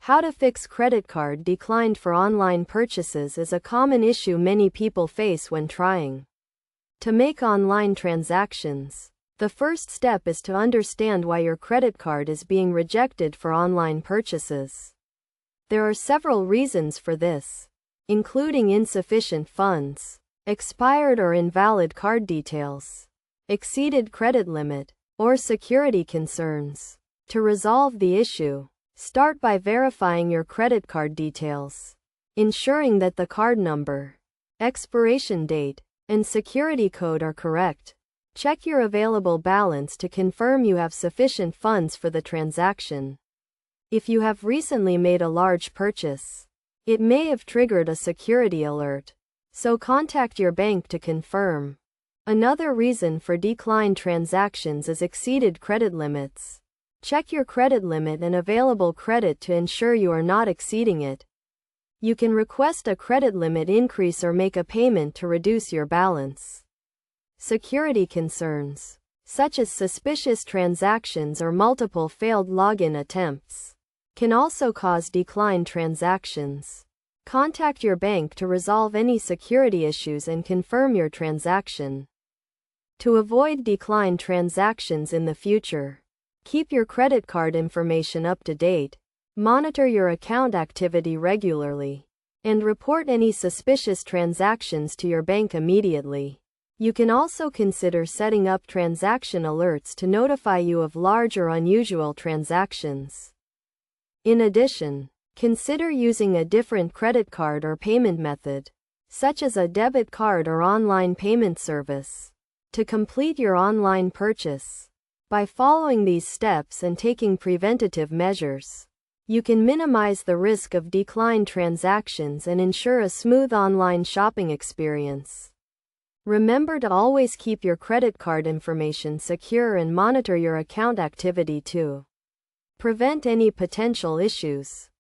How to fix credit card declined for online purchases is a common issue many people face when trying to make online transactions. The first step is to understand why your credit card is being rejected for online purchases. There are several reasons for this, including insufficient funds, expired or invalid card details, exceeded credit limit, or security concerns. To resolve the issue, start by verifying your credit card details, ensuring that the card number, expiration date, and security code are correct. Check your available balance to confirm you have sufficient funds for the transaction. If you have recently made a large purchase, it may have triggered a security alert, so contact your bank to confirm. Another reason for declined transactions is exceeded credit limits. Check your credit limit and available credit to ensure you are not exceeding it. You can request a credit limit increase or make a payment to reduce your balance. Security concerns, such as suspicious transactions or multiple failed login attempts, can also cause declined transactions. Contact your bank to resolve any security issues and confirm your transaction. To avoid declined transactions in the future, keep your credit card information up to date, monitor your account activity regularly, and report any suspicious transactions to your bank immediately. You can also consider setting up transaction alerts to notify you of large or unusual transactions. In addition, consider using a different credit card or payment method, such as a debit card or online payment service, to complete your online purchase. By following these steps and taking preventative measures, you can minimize the risk of declined transactions and ensure a smooth online shopping experience. Remember to always keep your credit card information secure and monitor your account activity to prevent any potential issues.